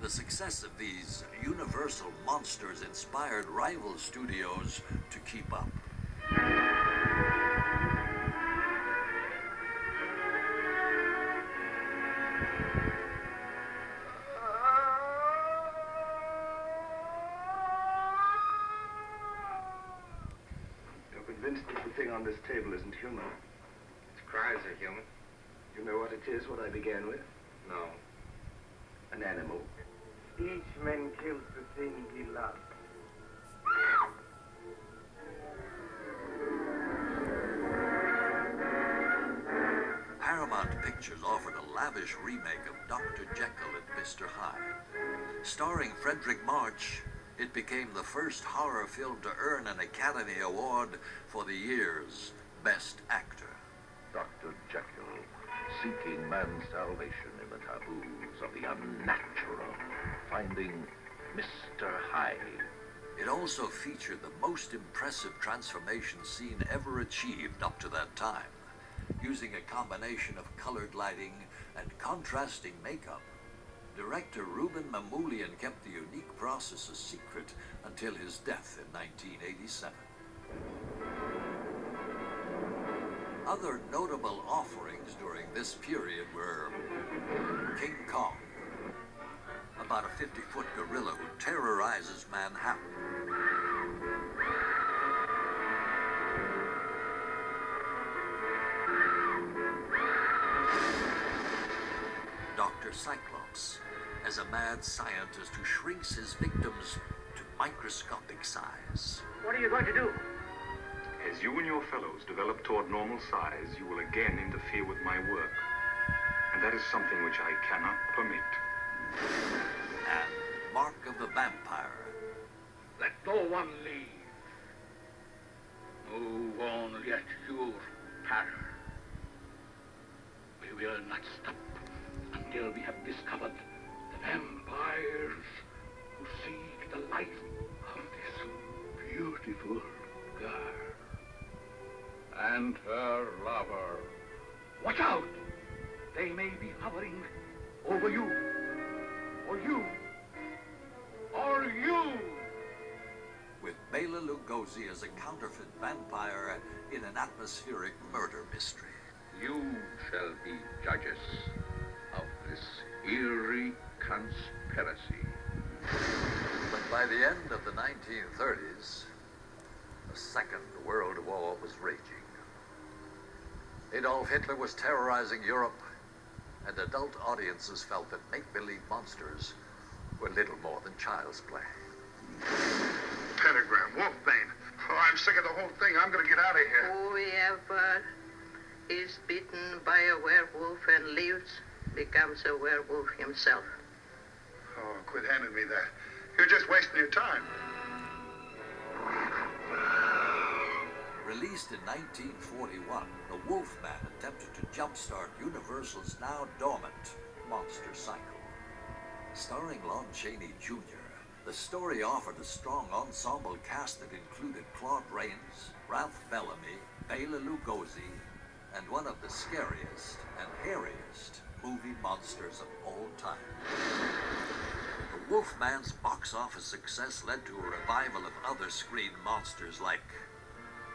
The success of these Universal monsters inspired rival studios to keep up. You're convinced that the thing on this table isn't human? Its cries are human. You know what it is, what I began with? No. An animal. Each man kills the thing he loves. Paramount Pictures offered a lavish remake of Dr. Jekyll and Mr. Hyde. Starring Frederick March, it became the first horror film to earn an Academy Award for the year's Best Actor. Dr. Jekyll, seeking man's salvation in the taboos of the unnatural, finding Mr. Hyde. It also featured the most impressive transformation scene ever achieved up to that time, using a combination of colored lighting and contrasting makeup. Director Ruben Mamoulian kept the unique process a secret until his death in 1987. Other notable offerings during this period were King Kong, about a 50-foot gorilla who terrorizes Manhattan. Dr. Cyclops, as a mad scientist who shrinks his victims to microscopic size. What are you going to do? As you and your fellows develop toward normal size, you will again interfere with my work. And that is something which I cannot permit. And Mark of the Vampire. Let no one leave. Move only at your pattern. We will not stop until we have discovered the vampires who seek the life of this beautiful girl and her lover. Watch out! They may be hovering over you, or you, or you! With Bela Lugosi as a counterfeit vampire in an atmospheric murder mystery. You shall be judges of this eerie conspiracy. But by the end of the 1930s, the Second World War was raging. Adolf Hitler was terrorizing Europe, and adult audiences felt that make-believe monsters were little more than child's play. Pentagram, Wolfbane. Oh, I'm sick of the whole thing. I'm gonna get out of here. Whoever is bitten by a werewolf and lives becomes a werewolf himself. Oh, quit handing me that. You're just wasting your time. Released in 1941, The Wolfman attempted to jumpstart Universal's now dormant monster cycle. Starring Lon Chaney Jr., the story offered a strong ensemble cast that included Claude Rains, Ralph Bellamy, Bela Lugosi, and one of the scariest and hairiest movie monsters of all time. The Wolfman's box office success led to a revival of other screen monsters like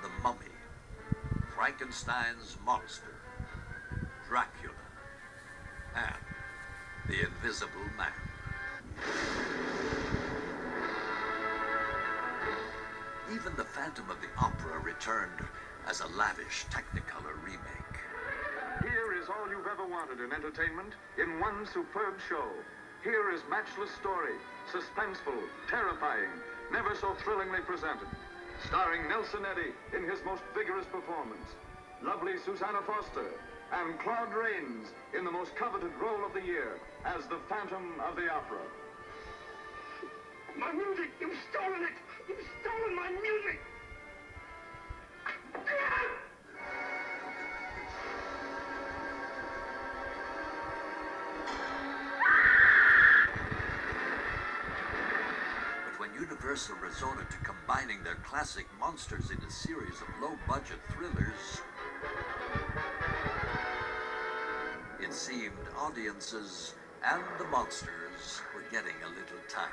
The Mummy, Frankenstein's Monster, Dracula, and The Invisible Man. Even The Phantom of the Opera returned as a lavish Technicolor remake. Here is all you've ever wanted in entertainment in one superb show. Here is matchless story, suspenseful, terrifying, never so thrillingly presented. Starring Nelson Eddy in his most vigorous performance, lovely Susanna Foster, and Claude Rains in the most coveted role of the year as the Phantom of the Opera. My music! You've stolen it! You've stolen my music! But when Universal resorted to combining their classic monsters in a series of low-budget thrillers, it seemed audiences and the monsters were getting a little tired.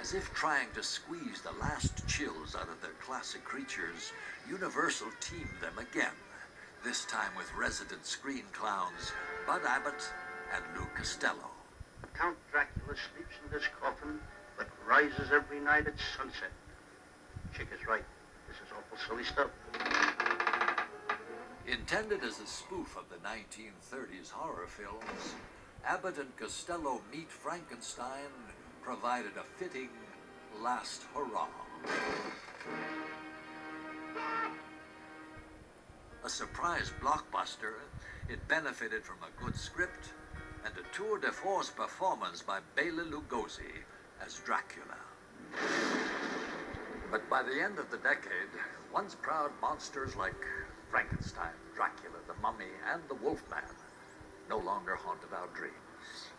As if trying to squeeze the last chills out of their classic creatures, Universal teamed them again, this time with resident screen clowns Bud Abbott and Lou Costello. Count Dracula sleeps in this coffin, but rises every night at sunset. Chick is right. This is awful silly stuff. Intended as a spoof of the 1930s horror films, Abbott and Costello Meet Frankenstein provided a fitting last hurrah. A surprise blockbuster, it benefited from a good script and a tour de force performance by Bela Lugosi as Dracula. But by the end of the decade, once proud monsters like Frankenstein, Dracula, the Mummy, and the Wolfman no longer haunted our dreams.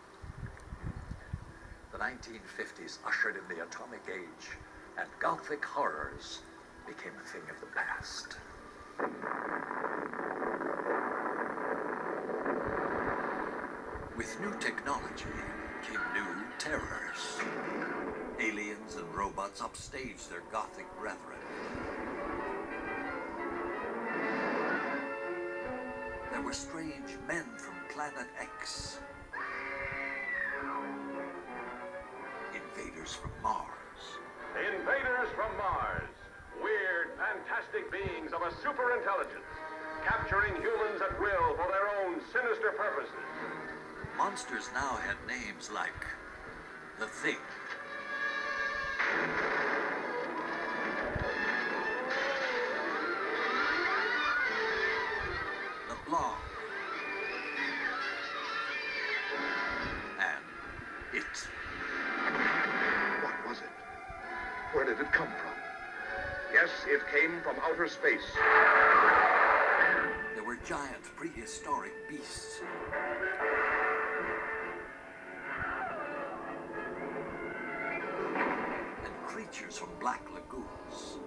The 1950s ushered in the atomic age, and Gothic horrors became a thing of the past. With new technology came new terrors. Aliens and robots upstaged their Gothic brethren. There were strange men from Planet X. Invaders from Mars. Invaders from Mars. Weird, fantastic beings of a superintelligence, capturing humans at will for their own sinister purposes. Monsters now had names like The Thing, The Blob, and It. What was it? Where did it come from? Yes, it came from outer space. There were giant prehistoric beasts. And creatures from black lagoons.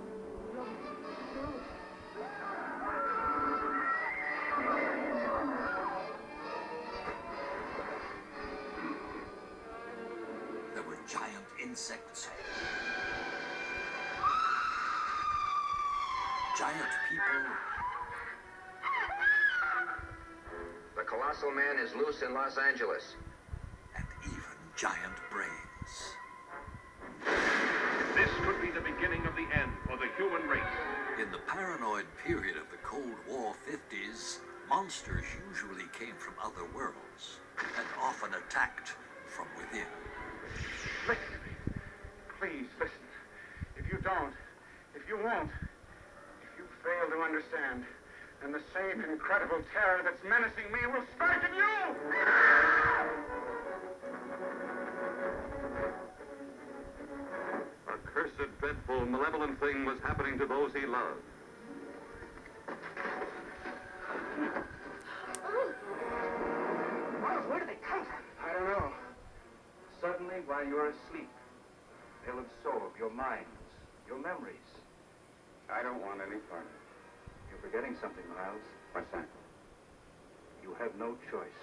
There were giant insects. Giant people. The Colossal Man is loose in Los Angeles. And even giant brains. This could be the beginning of the end for the human race. In the paranoid period of the Cold War 50s, monsters usually came from other worlds and often attacked from within. Listen to me. Please, listen. If you don't, if you won't, if you fail to understand, then the same incredible terror that's menacing me will strike at you! A cursed, dreadful, malevolent thing was happening to those he loved. Where do they come from? I don't know. Suddenly, while you're asleep, they'll absorb your minds, your memories. I don't want any part of it. You're forgetting something, Miles. What's that? You have no choice.